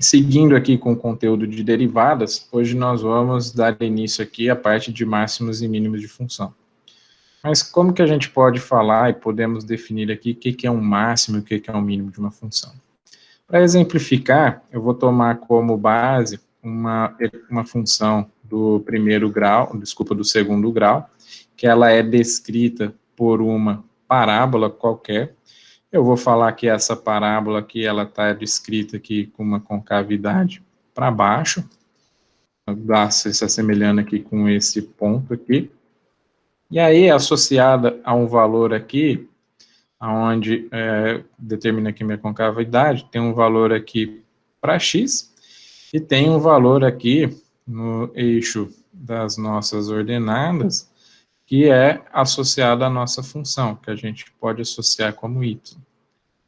Seguindo aqui com o conteúdo de derivadas, hoje nós vamos dar início aqui à parte de máximos e mínimos de função. Mas como que a gente pode falar e podemos definir aqui o que é um máximo e o que é um mínimo de uma função? Para exemplificar, eu vou tomar como base uma função do do segundo grau, que ela é descrita por uma parábola qualquer. Eu vou falar que essa parábola aqui, ela está descrita aqui com uma concavidade para baixo, se assemelhando aqui com esse ponto aqui. E aí, associada a um valor aqui, onde determina aqui minha concavidade, tem um valor aqui para x, e tem um valor aqui no eixo das nossas ordenadas, que é associado à nossa função, que a gente pode associar como y.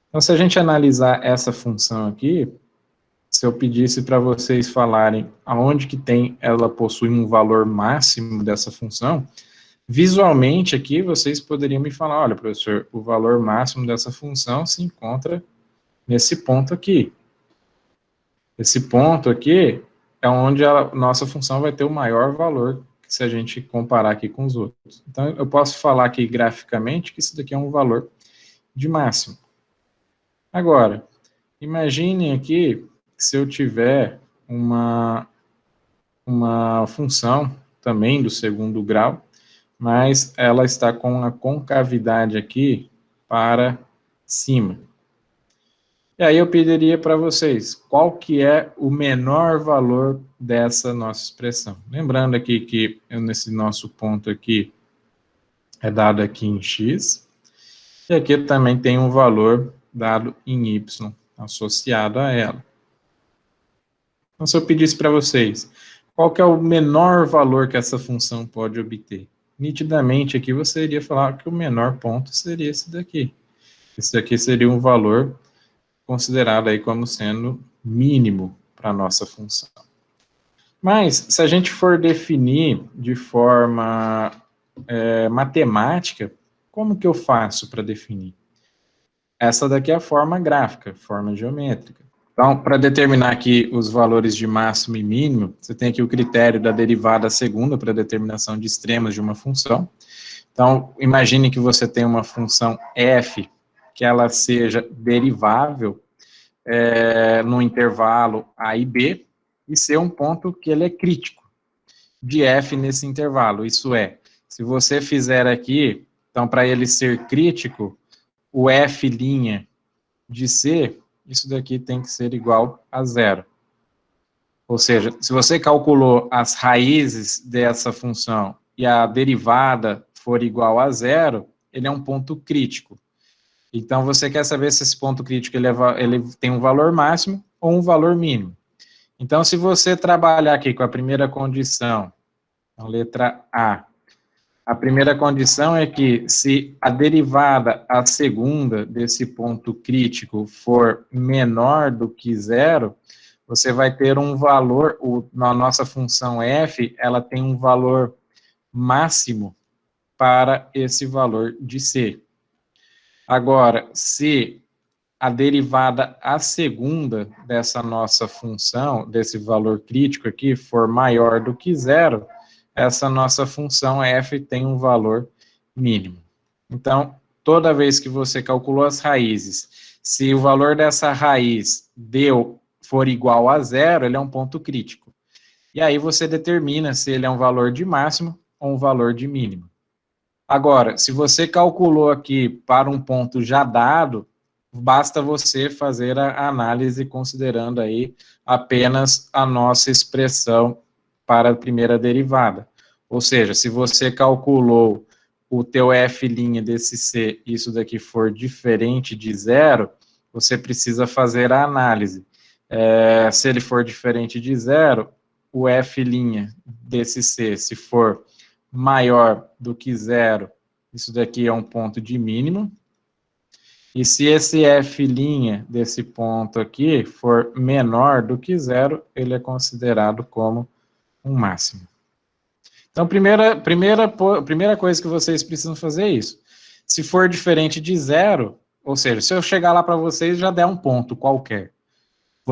Então, se a gente analisar essa função aqui, se eu pedisse para vocês falarem aonde que ela possui um valor máximo dessa função, visualmente aqui vocês poderiam me falar, olha, professor, o valor máximo dessa função se encontra nesse ponto aqui. Esse ponto aqui é onde a nossa função vai ter o maior valor, se a gente comparar aqui com os outros. Então, eu posso falar aqui graficamente que isso daqui é um valor de máximo. Agora, imagine aqui que se eu tiver uma função também do segundo grau, mas ela está com a concavidade aqui para cima. E aí eu pediria para vocês, qual que é o menor valor dessa nossa expressão? Lembrando aqui que nesse nosso ponto aqui, é dado aqui em x, e aqui também tem um valor dado em y, associado a ela. Então, se eu pedisse para vocês, qual que é o menor valor que essa função pode obter? Nitidamente aqui você iria falar que o menor ponto seria esse daqui. Esse daqui seria um valor considerado aí como sendo mínimo para a nossa função. Mas, se a gente for definir de forma matemática, como que eu faço para definir? Essa daqui é a forma gráfica, forma geométrica. Então, para determinar aqui os valores de máximo e mínimo, você tem aqui o critério da derivada segunda para determinação de extremos de uma função. Então, imagine que você tem uma função f, que ela seja derivável no intervalo a e b, e ser um ponto que ele é crítico de f nesse intervalo. Isso é, se você fizer aqui, então, para ele ser crítico, o f' de c, isso daqui tem que ser igual a zero. Ou seja, se você calculou as raízes dessa função e a derivada for igual a zero, ele é um ponto crítico. Então, você quer saber se esse ponto crítico ele tem um valor máximo ou um valor mínimo. Então, se você trabalhar aqui com a primeira condição, a letra A primeira condição é que se a derivada a segunda desse ponto crítico for menor do que zero, você vai ter um valor, na nossa função f, ela tem um valor máximo para esse valor de c. Agora, se a derivada a segunda dessa nossa função, desse valor crítico aqui, for maior do que zero, essa nossa função f tem um valor mínimo. Então, toda vez que você calculou as raízes, se o valor dessa raiz for igual a zero, ele é um ponto crítico. E aí você determina se ele é um valor de máximo ou um valor de mínimo. Agora, se você calculou aqui para um ponto já dado, basta você fazer a análise considerando aí apenas a nossa expressão para a primeira derivada. Ou seja, se você calculou o teu f' desse c, isso daqui for diferente de zero, você precisa fazer a análise. Se ele for diferente de zero, o f' desse c, se for maior do que zero, isso daqui é um ponto de mínimo. E se esse f' desse ponto aqui for menor do que zero, ele é considerado como um máximo. Então, primeira coisa que vocês precisam fazer é isso. Se for diferente de zero, ou seja, se eu chegar lá para vocês e já der um ponto qualquer,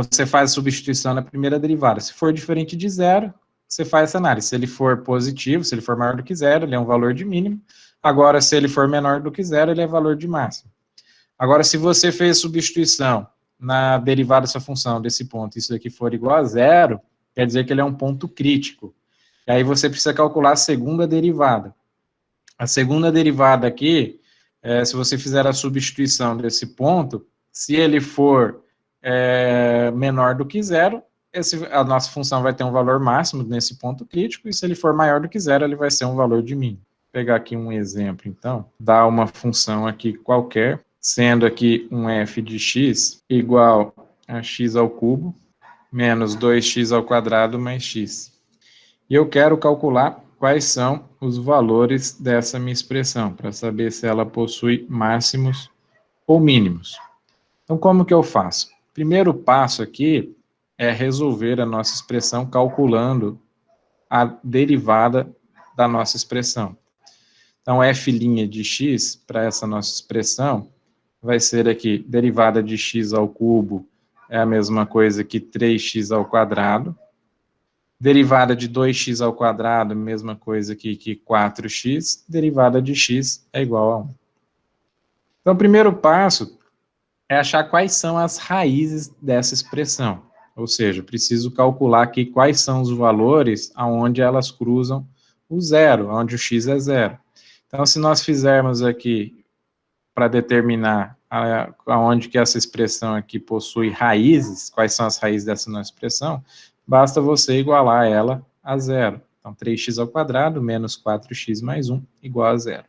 você faz a substituição na primeira derivada. Se for diferente de zero, você faz essa análise. Se ele for positivo, se ele for maior do que zero, ele é um valor de mínimo. Agora, se ele for menor do que zero, ele é valor de máximo. Agora, se você fez substituição na derivada dessa função, desse ponto, isso daqui for igual a zero, quer dizer que ele é um ponto crítico. E aí você precisa calcular a segunda derivada. A segunda derivada aqui, se você fizer a substituição desse ponto, se ele for menor do que zero, a nossa função vai ter um valor máximo nesse ponto crítico, e se ele for maior do que zero, ele vai ser um valor de mínimo. Vou pegar aqui um exemplo, então, dá uma função aqui qualquer, sendo aqui um f de x igual a x ao cubo, menos 2x ao quadrado mais x. E eu quero calcular quais são os valores dessa minha expressão, para saber se ela possui máximos ou mínimos. Então, como que eu faço? Primeiro passo aqui é resolver a nossa expressão calculando a derivada da nossa expressão. Então, f' de x, para essa nossa expressão, vai ser aqui, derivada de x ao cubo é a mesma coisa que 3x ao quadrado. Derivada de 2x ao quadrado, mesma coisa que 4x. Derivada de x é igual a 1. Então, o primeiro passo é achar quais são as raízes dessa expressão. Ou seja, preciso calcular aqui quais são os valores aonde elas cruzam o zero, onde o x é zero. Então, se nós fizermos aqui, para determinar aonde que essa expressão aqui possui raízes, quais são as raízes dessa nossa expressão, basta você igualar ela a zero. Então, 3x ao quadrado menos 4x mais 1 igual a zero.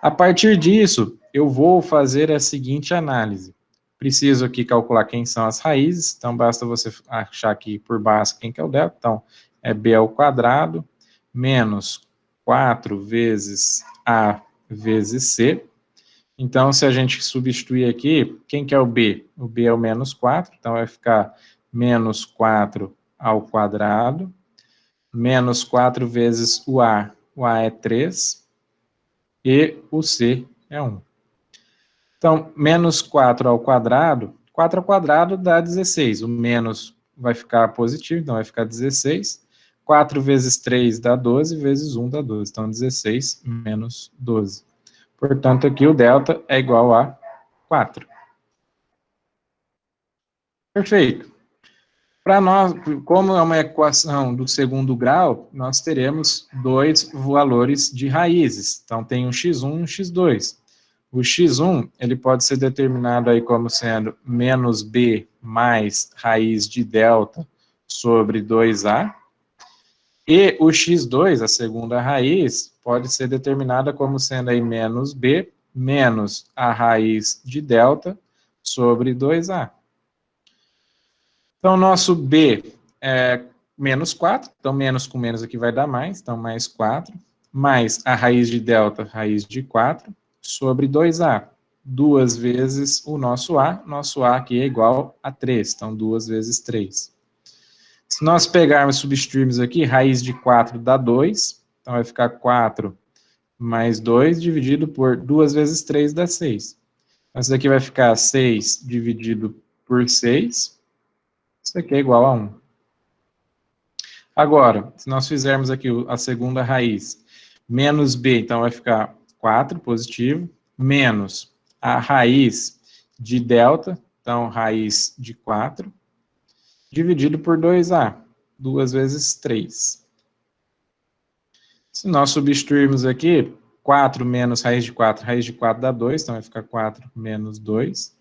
A partir disso, eu vou fazer a seguinte análise. Preciso aqui calcular quem são as raízes, então basta você achar aqui por baixo quem que é o delta. Então, é b ao quadrado menos 4 vezes a vezes c. Então, se a gente substituir aqui, quem que é o b? O b é o menos 4, então vai ficar menos 4 ao quadrado, menos 4 vezes o a é 3, e o c é 1. Então, menos 4 ao quadrado dá 16, o menos vai ficar positivo, então vai ficar 16, 4 vezes 3 dá 12, vezes 1 dá 12, então 16 menos 12. Portanto, aqui o delta é igual a 4. Perfeito. Para nós, como é uma equação do segundo grau, nós teremos dois valores de raízes. Então, tem um x1 e um x2. O x1, ele pode ser determinado aí como sendo menos b mais raiz de delta sobre 2a. E o x2, a segunda raiz, pode ser determinada como sendo aí menos b menos a raiz de delta sobre 2a. Então, nosso b é menos 4, então menos com menos aqui vai dar mais, então mais 4, mais a raiz de delta, raiz de 4, sobre 2a. 2 vezes o nosso a aqui é igual a 3, então 2 vezes 3. Se nós pegarmos e substituirmos aqui, raiz de 4 dá 2, então vai ficar 4 mais 2 dividido por 2 vezes 3 dá 6. Então, isso aqui vai ficar 6 dividido por 6, isso aqui é igual a 1. Agora, se nós fizermos aqui a segunda raiz, menos b, então vai ficar 4 positivo, menos a raiz de delta, então raiz de 4, dividido por 2a, 2 vezes 3. Se nós substituirmos aqui, 4 menos raiz de 4 dá 2, então vai ficar 4 menos 2.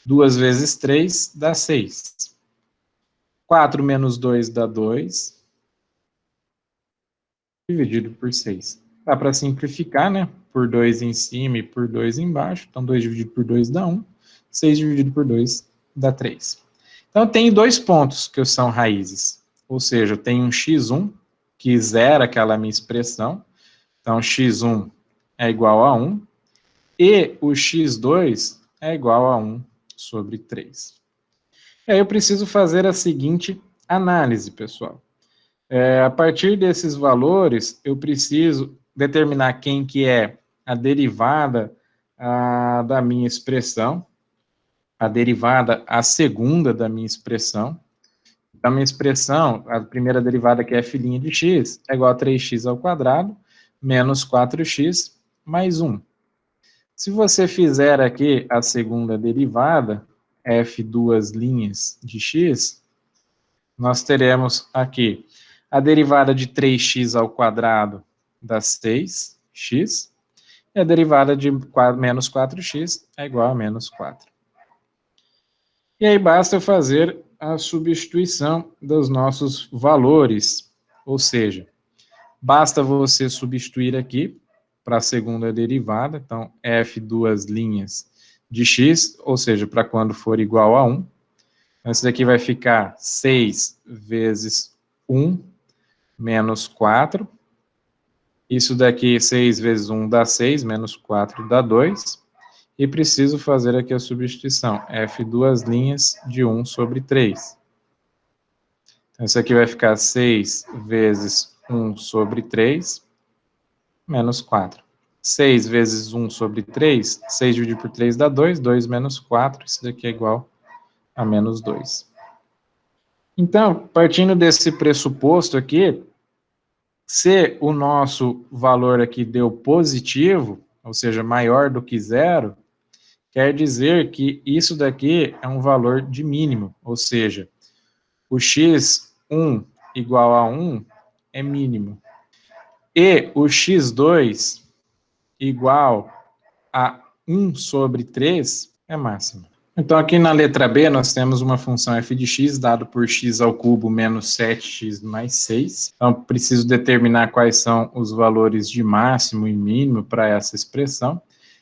2 vezes 3 dá 6. 4 menos 2 dá 2, dividido por 6. Dá para simplificar, né? Por 2 em cima e por 2 embaixo. Então, 2 dividido por 2 dá 1. 6 dividido por 2 dá 3. Então, eu tenho dois pontos que são raízes. Ou seja, eu tenho um x1, que zera aquela minha expressão. Então, x1 é igual a 1. E o x2 é igual a 1 sobre 3. E aí eu preciso fazer a seguinte análise, pessoal. A partir desses valores, eu preciso determinar quem que é a derivada da minha expressão. a derivada, a segunda da minha expressão. Então, a minha expressão, a primeira derivada, que é f' de x, é igual a 3x ao quadrado, menos 4x, mais 1. Se você fizer aqui a segunda derivada, f duas linhas de x, nós teremos aqui a derivada de 3x ao quadrado dá 6x, e a derivada de menos 4x é igual a menos 4. E aí basta fazer a substituição dos nossos valores, ou seja, basta você substituir aqui para a segunda derivada, então f duas linhas de x, ou seja, para quando for igual a 1. Então, isso daqui vai ficar 6 vezes 1 menos 4. Isso daqui, 6 vezes 1 dá 6, menos 4 dá 2. E preciso fazer aqui a substituição, f duas linhas de 1 sobre 3. Então, isso aqui vai ficar 6 vezes 1 sobre 3, menos 4. 6 vezes 1 sobre 3, 6 dividido por 3 dá 2, 2 menos 4, isso daqui é igual a menos 2. Então, partindo desse pressuposto aqui, se o nosso valor aqui deu positivo, ou seja, maior do que zero, quer dizer que isso daqui é um valor de mínimo, ou seja, o x1 igual a 1 é mínimo. E o x2 igual a 1 sobre 3 é máximo. Então, aqui na letra B, nós temos uma função f de x dado por x ao cubo menos 7x mais 6. Então, preciso determinar quais são os valores de máximo e mínimo para essa expressão.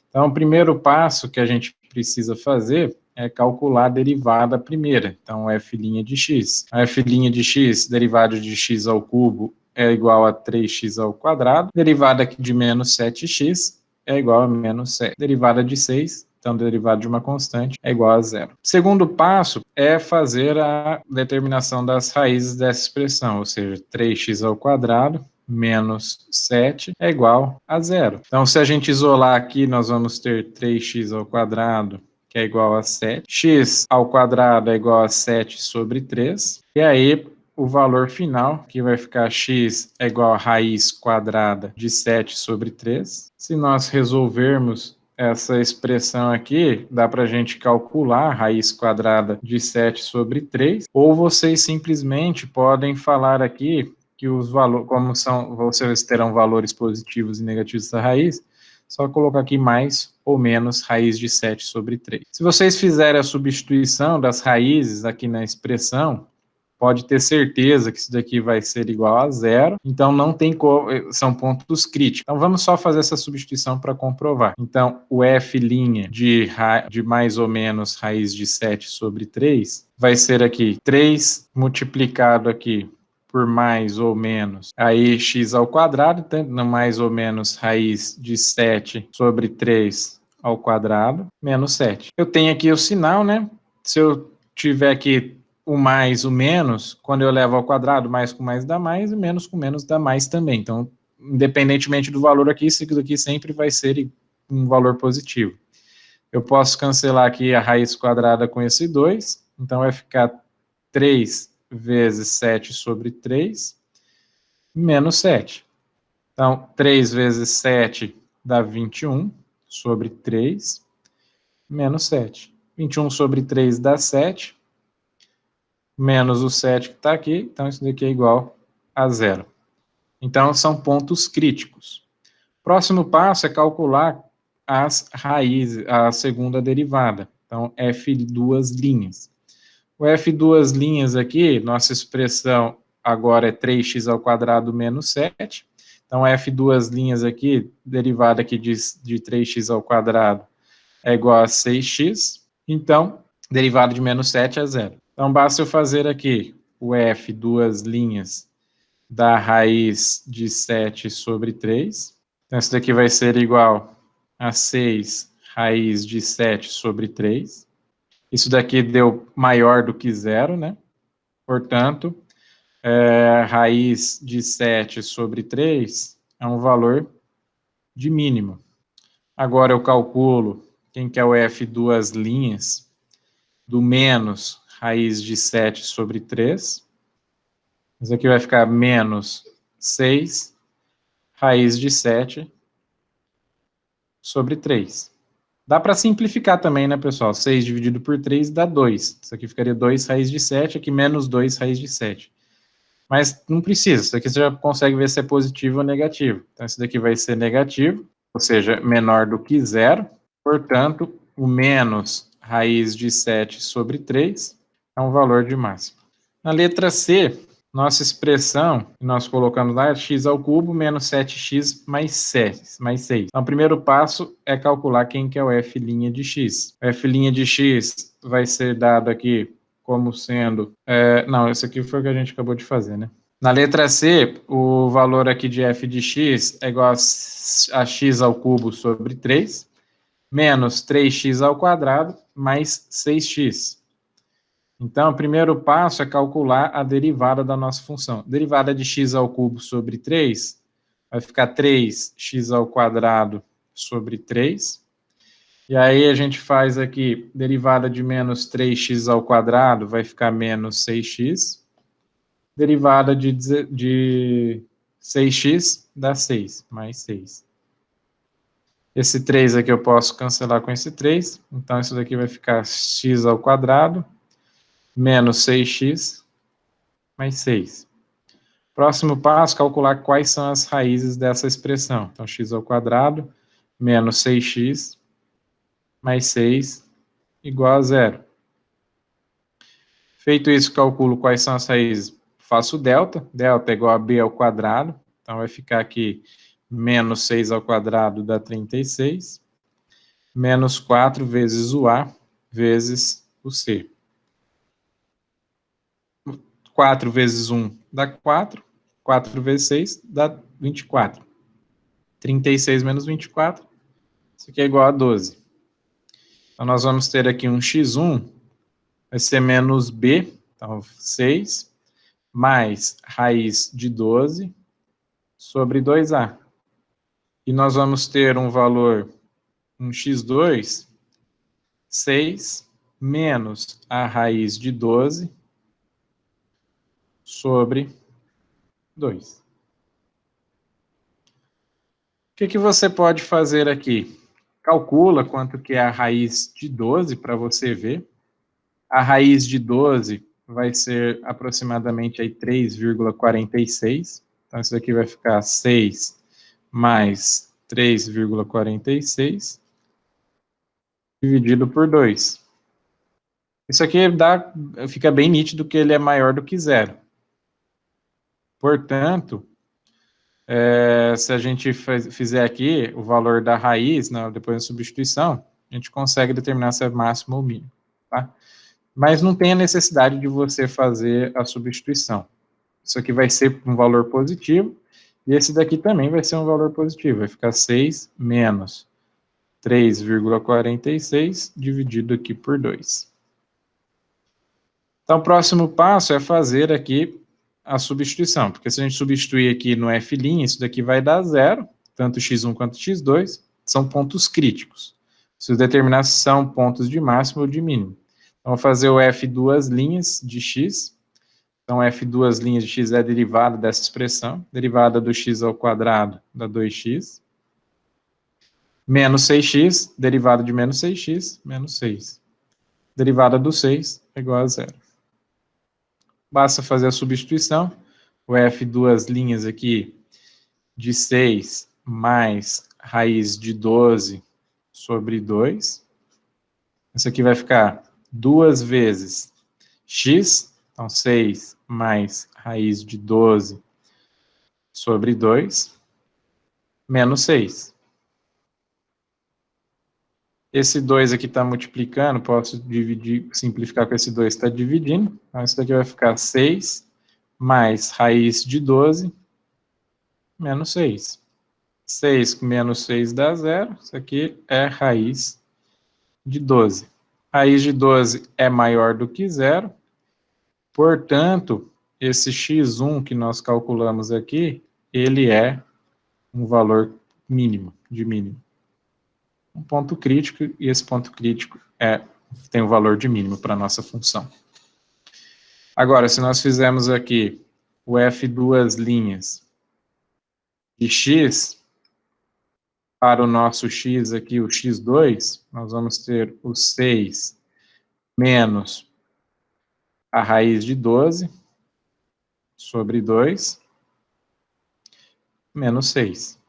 Então, o primeiro passo que a gente precisa fazer é calcular a derivada primeira. Então, f' de x. A f' de x, derivada de x ao cubo, é igual a 3x ao quadrado. Derivada aqui de menos 7x é igual a menos 7. Derivada de 6, então, derivada de uma constante é igual a zero. Segundo passo é fazer a determinação das raízes dessa expressão, ou seja, 3x ao quadrado menos 7 é igual a zero. Então, se a gente isolar aqui, nós vamos ter 3x ao quadrado, que é igual a 7. X ao quadrado é igual a 7 sobre 3. E aí, o valor final, que vai ficar x é igual a raiz quadrada de 7 sobre 3. Se nós resolvermos essa expressão aqui, dá para a gente calcular a raiz quadrada de 7 sobre 3, ou vocês simplesmente podem falar aqui que os valores, como são, vocês terão valores positivos e negativos da raiz, só colocar aqui mais ou menos raiz de 7 sobre 3. Se vocês fizerem a substituição das raízes aqui na expressão, pode ter certeza que isso daqui vai ser igual a zero, então não tem como, são pontos críticos. Então vamos só fazer essa substituição para comprovar. Então o f' de mais ou menos raiz de 7 sobre 3 vai ser aqui 3 multiplicado aqui por mais ou menos, aí x ao quadrado, tanto mais ou menos raiz de 7 sobre 3 ao quadrado, menos 7. Eu tenho aqui o sinal, né? Se eu tiver aqui o mais, o menos, quando eu levo ao quadrado, mais com mais dá mais, e menos com menos dá mais também. Então, independentemente do valor aqui, isso aqui sempre vai ser um valor positivo. Eu posso cancelar aqui a raiz quadrada com esse 2, então vai ficar 3 vezes 7 sobre 3, menos 7. Então, 3 vezes 7 dá 21 sobre 3, menos 7. 21 sobre 3 dá 7, menos o 7 que está aqui, então isso daqui é igual a zero. Então, são pontos críticos. Próximo passo é calcular as raízes, a segunda derivada. Então, f duas linhas. O f duas linhas aqui, nossa expressão agora é 3x ao quadrado menos 7. Então, f duas linhas aqui, derivada aqui de 3x ao quadrado, é igual a 6x. Então, derivada de menos 7 é zero. Então, basta eu fazer aqui o f duas linhas da raiz de 7 sobre 3. Então, isso daqui vai ser igual a 6 raiz de 7 sobre 3. Isso daqui deu maior do que zero, né? Portanto, raiz de 7 sobre 3 é um valor de mínimo. Agora eu calculo quem que é o f duas linhas do menos raiz de 7 sobre 3. Isso aqui vai ficar menos 6 raiz de 7 sobre 3. Dá para simplificar também, né, pessoal? 6 dividido por 3 dá 2. Isso aqui ficaria 2 raiz de 7, aqui menos 2 raiz de 7. Mas não precisa, isso aqui você já consegue ver se é positivo ou negativo. Então, isso daqui vai ser negativo, ou seja, menor do que 0. Portanto, o menos raiz de 7 sobre 3 é um valor de máxima. Na letra C, nossa expressão que nós colocamos lá é x ao cubo menos 7x mais 6. Então, o primeiro passo é calcular quem que é o f' de x. O f' de x vai ser dado aqui como sendo... não, esse aqui foi o que a gente acabou de fazer, né? Na letra C, o valor aqui de f de x é igual a x ao cubo sobre 3, menos 3x ao quadrado, mais 6x. Então, o primeiro passo é calcular a derivada da nossa função. Derivada de x ao cubo sobre 3 vai ficar 3x ao quadrado sobre 3. E aí a gente faz aqui, derivada de menos 3x ao quadrado vai ficar menos 6x. Derivada de 6x dá 6, mais 6. Esse 3 aqui eu posso cancelar com esse 3. Então, isso daqui vai ficar x ao quadrado menos 6x, mais 6. Próximo passo, calcular quais são as raízes dessa expressão. Então, x ao quadrado, menos 6x, mais 6, igual a 0. Feito isso, calculo quais são as raízes. Faço delta. Delta é igual a b ao quadrado. Então, vai ficar aqui menos 6 ao quadrado dá 36. Menos 4 vezes o a vezes o c. 4 vezes 1 dá 4, 4 vezes 6 dá 24. 36 menos 24, isso aqui é igual a 12. Então, nós vamos ter aqui um x1, vai ser menos b, então 6, mais raiz de 12 sobre 2a. E nós vamos ter um valor, um x2, 6, menos a raiz de 12 sobre 2. O que você pode fazer aqui? Calcula quanto que é a raiz de 12 para você ver. A raiz de 12 vai ser aproximadamente 3,46. Então, isso aqui vai ficar 6 mais 3,46 dividido por 2. Isso aqui fica bem nítido que ele é maior do que 0. Portanto, se a gente fizer aqui o valor da raiz, depois da substituição, a gente consegue determinar se é máximo ou mínimo, tá? Mas não tem a necessidade de você fazer a substituição. Isso aqui vai ser um valor positivo, e esse daqui também vai ser um valor positivo, vai ficar 6 menos 3,46 dividido aqui por 2. Então, o próximo passo é fazer aqui a substituição, porque se a gente substituir aqui no f', isso daqui vai dar 0, tanto x1 quanto x2, são pontos críticos. Preciso determinar se são pontos de máximo ou de mínimo. Então, vou fazer o f duas linhas de x. Então, f duas linhas de x é a derivada dessa expressão. Derivada do x ao quadrado dá 2x. Menos 6x, derivada de menos 6x, menos 6. Derivada do 6 é igual a 0. Basta fazer a substituição. O f duas linhas aqui de 6 mais raiz de 12 sobre 2. Isso aqui vai ficar 2 vezes x, então 6 mais raiz de 12 sobre 2, menos 6. Esse 2 aqui está multiplicando, posso dividir, simplificar com esse 2 está dividindo. Então, isso daqui vai ficar 6 mais raiz de 12 menos 6. 6 com menos 6 dá 0. Isso aqui é raiz de 12. Raiz de 12 é maior do que 0. Portanto, esse x1 que nós calculamos aqui, ele é um valor mínimo, de mínimo. Um ponto crítico, e esse ponto crítico é tem o valor de mínimo para a nossa função. Agora, se nós fizermos aqui o f duas linhas de x, para o nosso x aqui, o x2, nós vamos ter o 6 menos a raiz de 12 sobre 2, menos 6.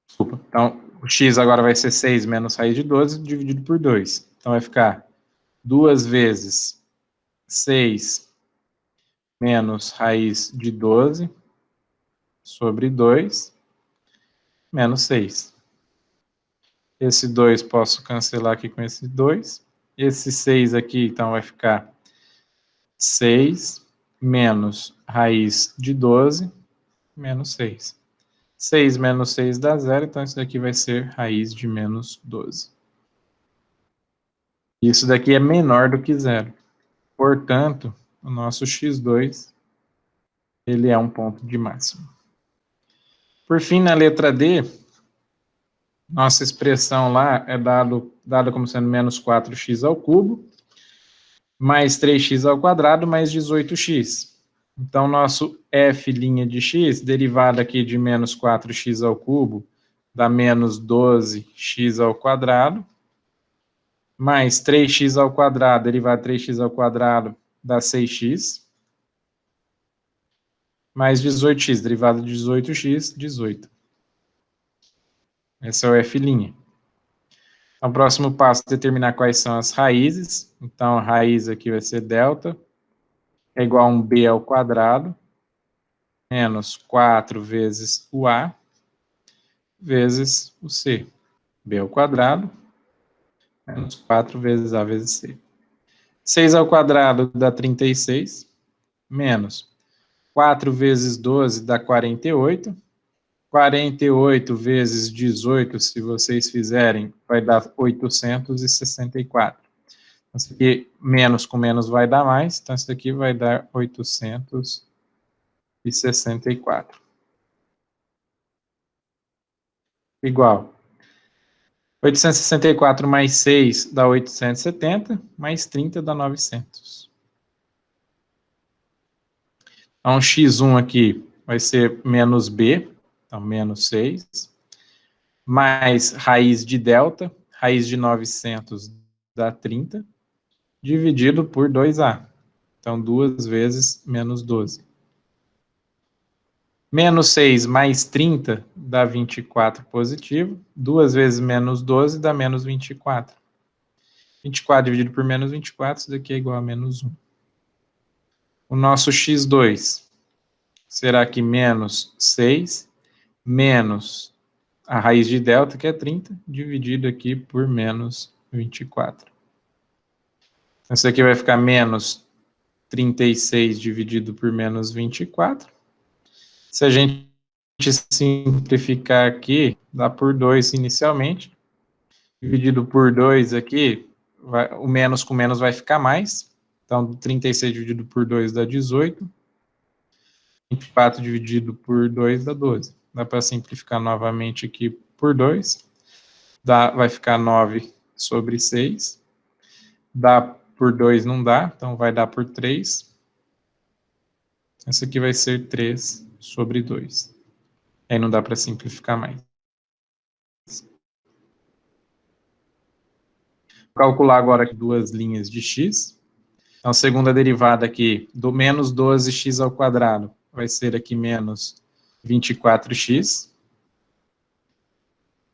Desculpa. Então, o x agora vai ser 6 menos raiz de 12 dividido por 2. Então, vai ficar 2 vezes 6 menos raiz de 12 sobre 2, menos 6. Esse 2 posso cancelar aqui com esse 2. Esse 6 aqui, então, vai ficar 6 menos raiz de 12, menos 6. 6 menos 6 dá 0, então isso daqui vai ser raiz de menos 12. Isso daqui é menor do que 0. Portanto, o nosso x2 ele é um ponto de máximo. Por fim, na letra D, nossa expressão lá é dada como sendo menos 4x ao cubo, mais 3x ao quadrado, mais 18x. Então, nosso f' de x, derivada aqui de menos 4x ao cubo, dá menos 12x ao quadrado, mais 3x ao quadrado, derivada de 3x ao quadrado, dá 6x, mais 18x, derivada de 18x, 18. Esse é o f'. Então, o próximo passo é determinar quais são as raízes. Então, a raiz aqui vai ser delta, é igual a um b ao quadrado, menos 4 vezes o a, vezes o c. b ao quadrado, menos 4 vezes a vezes c. 6 ao quadrado dá 36, menos 4 vezes 12 dá 48. 48 vezes 18, se vocês fizerem, vai dar 864. Isso aqui, menos com menos vai dar mais, então isso daqui vai dar 864. Igual. 864 mais 6 dá 870, mais 30 dá 900. Então, x1 aqui vai ser menos b, então menos 6, mais raiz de delta, raiz de 900 dá 30, dividido por 2a. Então, 2 vezes menos 12. Menos 6 mais 30 dá 24 positivo. 2 vezes menos 12 dá menos 24. 24 dividido por menos 24, isso daqui é igual a menos 1. O nosso x2 será que menos 6, menos a raiz de delta, que é 30, dividido aqui por menos 24. Então, isso aqui vai ficar menos 36 dividido por menos 24. Se a gente simplificar aqui, dá por 2 inicialmente. Dividido por 2 aqui, o menos com menos vai ficar mais. Então, 36 dividido por 2 dá 18. 24 dividido por 2 dá 12. Dá para simplificar novamente aqui por 2. Vai ficar 9 sobre 6. Dá por 2 não dá, então vai dar por 3. Essa aqui vai ser 3 sobre 2. Aí não dá para simplificar mais. Vou calcular agora aqui duas linhas de x. Então, a segunda derivada aqui do menos 12x ao quadrado vai ser aqui menos 24x.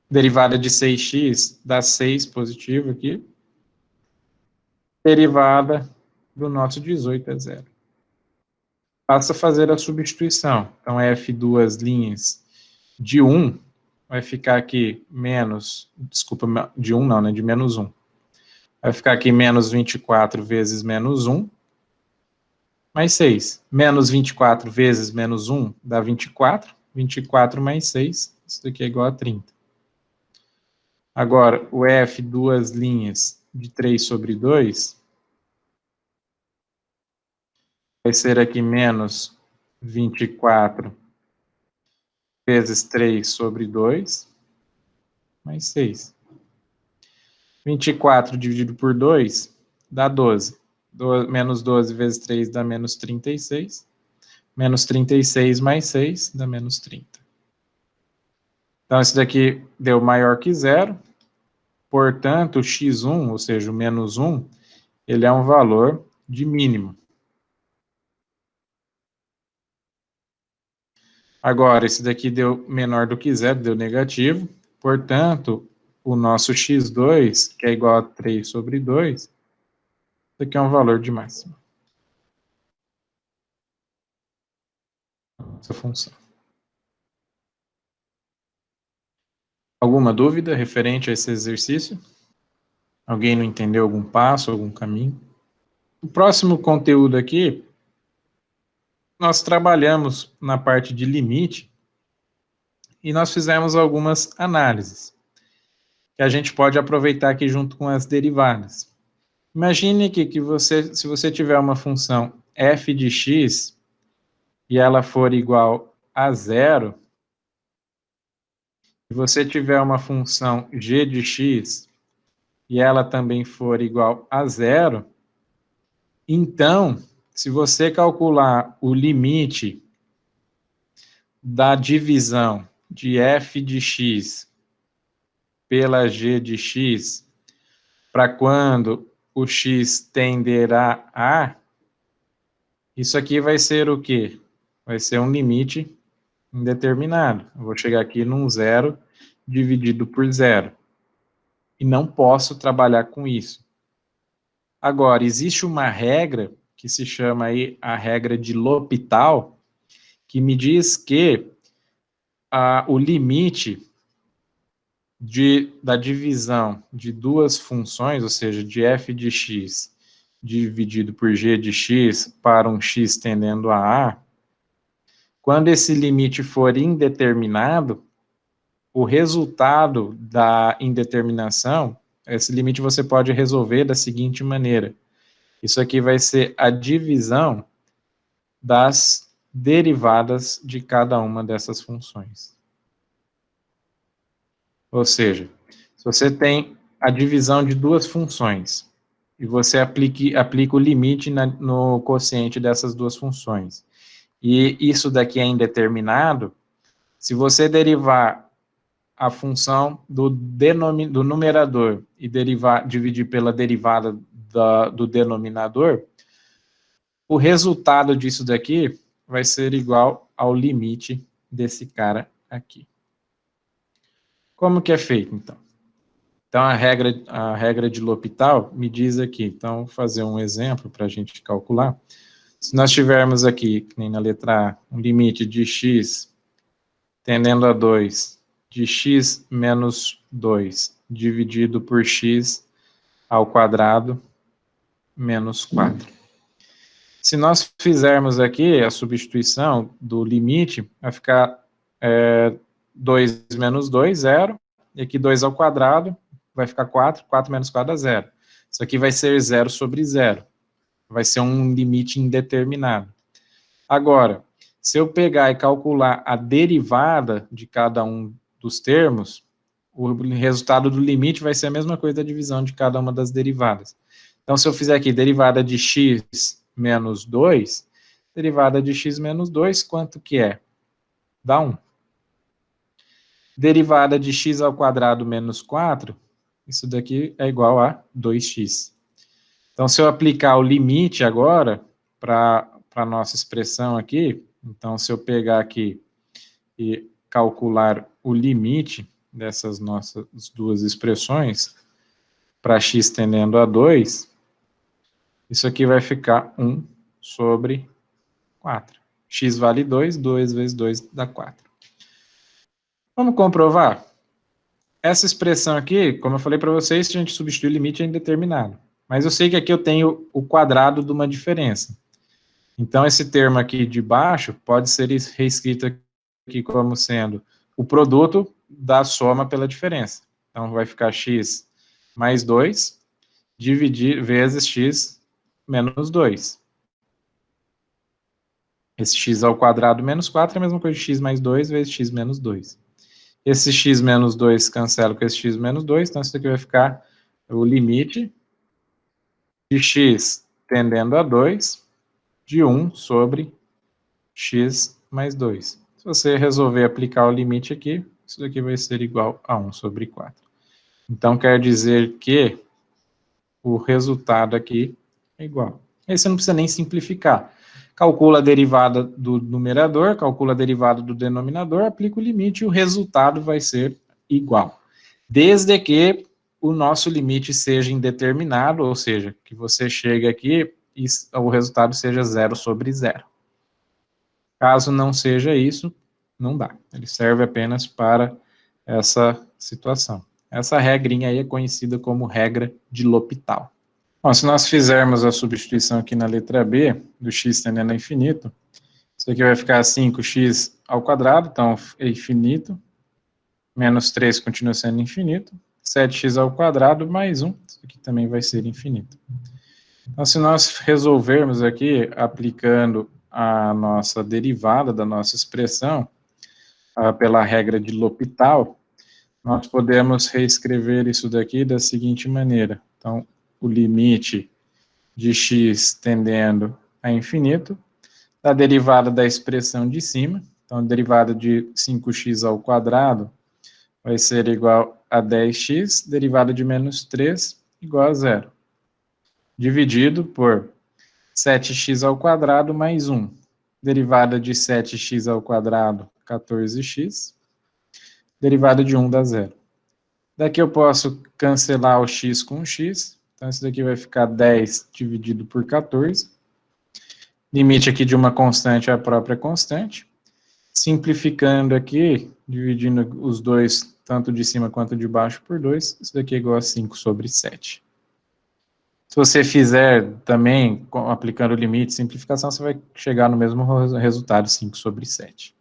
Derivada de 6x dá 6 positivo aqui. Derivada do nosso 18 é 0. Basta fazer a substituição. Então, f duas linhas de 1 vai ficar aqui menos, desculpa, de 1 não, né, de menos 1. Vai ficar aqui menos 24 vezes menos 1, mais 6. Menos 24 vezes menos 1 dá 24. 24 mais 6, isso daqui é igual a 30. Agora, o f duas linhas de 3 sobre 2 vai ser aqui menos 24 vezes 3 sobre 2, mais 6. 24 dividido por 2 dá 12. Menos 12 vezes 3 dá menos 36. Menos 36 mais 6 dá menos 30. Então, esse daqui deu maior que zero. Portanto, o x1, ou seja, o menos 1, ele é um valor de mínimo. Agora, esse daqui deu menor do que zero, deu negativo. Portanto, o nosso x2, que é igual a 3 sobre 2, isso aqui é um valor de máxima. Essa função. Alguma dúvida referente a esse exercício? Alguém não entendeu algum passo, algum caminho? O próximo conteúdo aqui, nós trabalhamos na parte de limite e nós fizemos algumas análises que a gente pode aproveitar aqui junto com as derivadas. Imagine que você, se você tiver uma função f de x e ela for igual a zero, e você tiver uma função g de x e ela também for igual a zero, então, se você calcular o limite da divisão de f de x pela g de x para quando o x tenderá a, isso aqui vai ser o quê? Vai ser um limite indeterminado. Eu vou chegar aqui num zero dividido por zero. E não posso trabalhar com isso. Agora, existe uma regra que se chama aí a regra de L'Hopital, que me diz que o limite da divisão de duas funções, ou seja, de f de x dividido por g de x para um x tendendo a a, quando esse limite for indeterminado, o resultado da indeterminação, esse limite você pode resolver da seguinte maneira. Isso aqui vai ser a divisão das derivadas de cada uma dessas funções. Ou seja, se você tem a divisão de duas funções e você aplica o limite no quociente dessas duas funções, e isso daqui é indeterminado, se você derivar a função do numerador e dividir pela derivada do denominador, o resultado disso daqui vai ser igual ao limite desse cara aqui. Como que é feito, então? Então, a regra de L'Hopital me diz aqui, então, vou fazer um exemplo para a gente calcular. Se nós tivermos aqui, que nem na letra A, um limite de x tendendo a 2, de x menos 2, dividido por x ao quadrado menos 4. Se nós fizermos aqui a substituição do limite, vai ficar 2 menos 2, 0, e aqui 2 ao quadrado, vai ficar 4, 4 menos 4 dá 0. Isso aqui vai ser 0 sobre 0. Vai ser um limite indeterminado. Agora, se eu pegar e calcular a derivada de cada um dos termos, o resultado do limite vai ser a mesma coisa da divisão de cada uma das derivadas. Então, se eu fizer aqui derivada de x menos 2, derivada de x menos 2, quanto que é? Dá 1. Derivada de x ao quadrado menos 4, isso daqui é igual a 2x. Então, se eu aplicar o limite agora para a nossa expressão aqui, então, se eu pegar aqui e calcular o limite dessas nossas duas expressões, para x tendendo a 2, isso aqui vai ficar 1 sobre 4. X vale 2, 2 vezes 2 dá 4. Vamos comprovar? Essa expressão aqui, como eu falei para vocês, se a gente substituir o limite é indeterminado. Mas eu sei que aqui eu tenho o quadrado de uma diferença. Então, esse termo aqui de baixo pode ser reescrito aqui como sendo o produto da soma pela diferença. Então, vai ficar x mais 2 vezes x menos 2. Esse x ao quadrado menos 4 é a mesma coisa de x mais 2 vezes x menos 2. Esse x menos 2 cancela com esse x menos 2, então isso aqui vai ficar o limite de x tendendo a 2 de 1 sobre x mais 2. Se você resolver aplicar o limite aqui, isso daqui vai ser igual a 1 sobre 4. Então, quer dizer que o resultado aqui é igual. Aí você não precisa nem simplificar. Calcula a derivada do numerador, calcula a derivada do denominador, aplica o limite e o resultado vai ser igual. Desde que o nosso limite seja indeterminado, ou seja, que você chegue aqui e o resultado seja 0 sobre 0. Caso não seja isso, não dá. Ele serve apenas para essa situação. Essa regrinha aí é conhecida como regra de L'Hopital. Bom, se nós fizermos a substituição aqui na letra B, do x tendendo a infinito, isso aqui vai ficar 5x ao quadrado, então é infinito, menos 3 continua sendo infinito, 7x ao quadrado mais 1, isso aqui também vai ser infinito. Então, se nós resolvermos aqui, aplicando a nossa derivada da nossa expressão, pela regra de L'Hopital, nós podemos reescrever isso daqui da seguinte maneira. Então, o limite de x tendendo a infinito, da derivada da expressão de cima, então a derivada de 5x ao quadrado vai ser igual a 10x, derivada de menos 3 igual a 0, dividido por 7x ao quadrado mais 1, derivada de 7x ao quadrado, 14x, derivada de 1 dá 0. Daqui eu posso cancelar o x com o x, então isso daqui vai ficar 10 dividido por 14. Limite aqui de uma constante é a própria constante. Simplificando aqui, dividindo os dois, tanto de cima quanto de baixo, por 2, isso daqui é igual a 5 sobre 7. Se você fizer também, aplicando o limite, simplificação, você vai chegar no mesmo resultado, 5 sobre 7.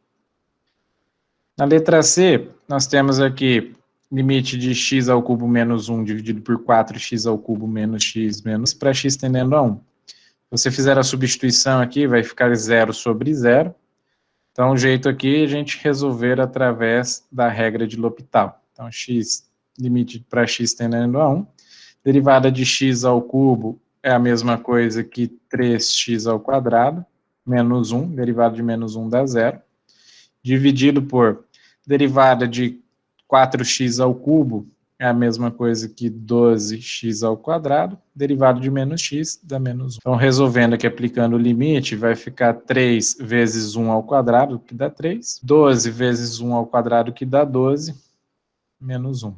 Na letra C, nós temos aqui limite de x ao cubo menos 1 dividido por 4x ao cubo menos x menos para x tendendo a 1. Se você fizer a substituição aqui, vai ficar 0 sobre 0. Então, o jeito aqui é a gente resolver através da regra de L'Hopital. Então, x, limite para x tendendo a 1. Derivada de x ao cubo é a mesma coisa que 3x ao quadrado, menos 1, derivada de menos 1 dá 0. Dividido por derivada de 4x ao cubo é a mesma coisa que 12x ao quadrado, derivada de menos x dá menos 1. Então, resolvendo aqui, aplicando o limite, vai ficar 3 vezes 1 ao quadrado, que dá 3. 12 vezes 1 ao quadrado, que dá 12, menos 1.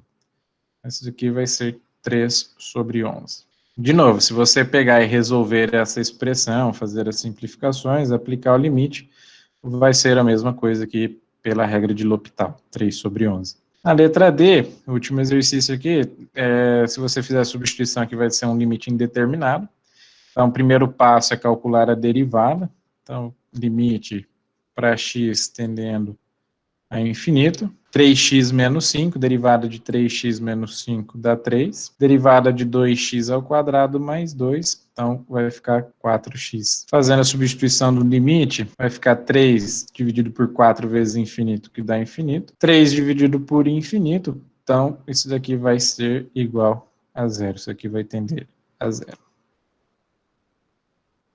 Isso aqui vai ser 3 sobre 11. De novo, se você pegar e resolver essa expressão, fazer as simplificações, aplicar o limite, vai ser a mesma coisa aqui pela regra de L'Hopital, 3 sobre 11. Na letra D, o último exercício aqui, se você fizer a substituição aqui, vai ser um limite indeterminado. Então, o primeiro passo é calcular a derivada. Então, limite para x tendendo a infinito. 3x menos 5, derivada de 3x menos 5 dá 3. Derivada de 2x ao quadrado mais 2, então vai ficar 4x. Fazendo a substituição do limite, vai ficar 3 dividido por 4 vezes infinito, que dá infinito. 3 dividido por infinito, então isso daqui vai ser igual a 0. Isso aqui vai tender a 0.